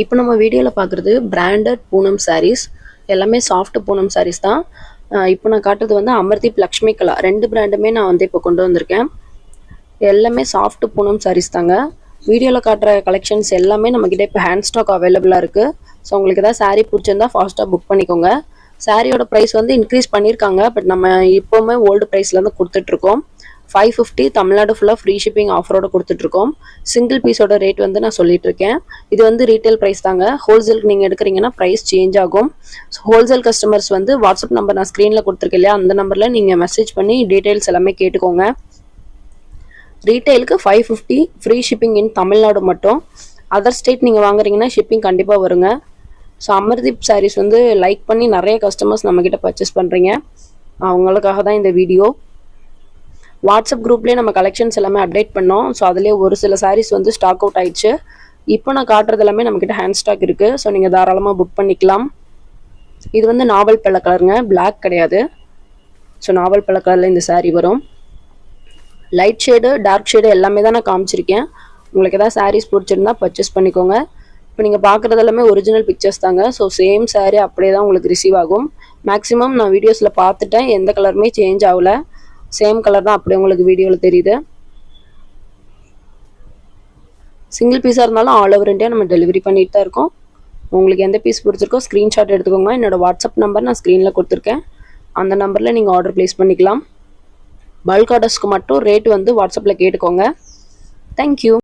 இப்போ நம்ம வீடியோவில் பார்க்குறது பிராண்டட் பூனம் சாரீஸ். எல்லாமே சாஃப்ட் பூனம் சாரீஸ் தான். இப்போ நான் காட்டுறது வந்து அமர்தீப் லக்ஷ்மி கலா, 2 பிராண்டுமே நான் வந்து இப்போ கொண்டு வந்திருக்கேன். எல்லாமே சாஃப்ட் பூனம் சாரீஸ் தாங்க. வீடியோவில் காட்டுற கலெக்ஷன்ஸ் எல்லாமே நம்மக்கிட்ட இப்போ ஹேண்ட் ஸ்டாக் அவைலபிளாக இருக்குது. ஸோ உங்களுக்கு ஏதாவது சாரீ பிடிச்சிருந்தா ஃபாஸ்ட்டாக புக் பண்ணிக்கோங்க. சாரியோட ப்ரைஸ் வந்து இன்க்ரீஸ் பண்ணியிருக்காங்க, பட் நம்ம இப்போவுமே ஓல்டு ப்ரைஸில் வந்து கொடுத்துட்ருக்கோம். 550 தமிழ்நாடு ஃபுல்லாக ஃப்ரீ ஷிப்பிங் ஆஃபரோட கொடுத்துட்ருக்கோம். சிங்கிள் பீஸோட ரேட் வந்து நான் சொல்லிட்டு இருக்கேன். இது வந்து ரீட்டைல் ப்ரைஸ் தாங்க. ஹோல்சேலுக்கு நீங்கள் எடுக்கிறீங்கன்னா ப்ரைஸ் சேஞ்ச் ஆகும். ஸோ ஹோல்சேல் கஸ்டமர்ஸ் வந்து வாட்ஸ்அப் நம்பர் நான் ஸ்க்ரீனில் கொடுத்துருக்கேன் இல்லையா, அந்த நம்பரில் நீங்கள் மெசேஜ் பண்ணி டீட்டெயில்ஸ் எல்லாமே கேட்டுக்கோங்க. ரீட்டைலுக்கு 550 ஃப்ரீ ஷிப்பிங் இன் தமிழ்நாடு மட்டும். அதர் ஸ்டேட் நீங்கள் வாங்குறீங்கன்னா ஷிப்பிங் கண்டிப்பாக வருங்க. ஸோ அமர்தீப் சாரீஸ் வந்து லைக் பண்ணி நிறைய கஸ்டமர்ஸ் நம்மக்கிட்ட பர்ச்சேஸ் பண்ணுறீங்க. அவங்களுக்காக தான் இந்த வீடியோ. வாட்ஸ்அப் குரூப்லேயே நம்ம கலெக்ஷன்ஸ் எல்லாமே அப்டேட் பண்ணோம். ஸோ அதிலே ஒரு சில சாரீஸ் வந்து ஸ்டாக் அவுட் ஆயிடுச்சு. இப்போ நான் காட்டுறது எல்லாமே நம்மக்கிட்ட ஹேண்ட் ஸ்டாக் இருக்குது. ஸோ நீங்கள் தாராளமாக புக் பண்ணிக்கலாம். இது வந்து நாவல் பழ கலருங்க, பிளாக் கிடையாது. ஸோ நாவல் பழ கலரில் இந்த சாரீ வரும். லைட் ஷேடு டார்க் ஷேடு எல்லாமே தான் நான் காமிச்சிருக்கேன். உங்களுக்கு எதாவது சாரீஸ் பிடிச்சிருந்தா பர்ச்சேஸ் பண்ணிக்கோங்க. இப்போ நீங்கள் பார்க்குறது எல்லாமே ஒரிஜினல் பிக்சர்ஸ் தாங்க. ஸோ சேம் சாரீ அப்படியே தான் உங்களுக்கு ரிசீவ் ஆகும். மேக்ஸிமம் நான் வீடியோஸில் பார்த்துட்டேன், எந்த கலருமே சேஞ்ச் ஆகலை. சேம் கலர் தான் அப்படியே உங்களுக்கு வீடியோவில் தெரியுது. சிங்கிள் பீஸாக இருந்தாலும் ஆல் ஓவர் இந்தியா நம்ம டெலிவரி பண்ணிட்டு தான் இருக்கோம். உங்களுக்கு எந்த பீஸ் பிடிச்சிருக்கோ ஸ்க்ரீன்ஷாட் எடுத்துக்கோங்க. என்னோடய வாட்ஸ்அப் நம்பர் நான் ஸ்க்ரீனில் கொடுத்துருக்கேன். அந்த நம்பரில் நீங்கள் ஆர்டர் ப்ளேஸ் பண்ணிக்கலாம். பல்க் ஆர்டர்ஸ்க்கு மட்டும் ரேட் வந்து வாட்ஸ்அப்பில் கேட்டுக்கோங்க. தேங்க்யூ.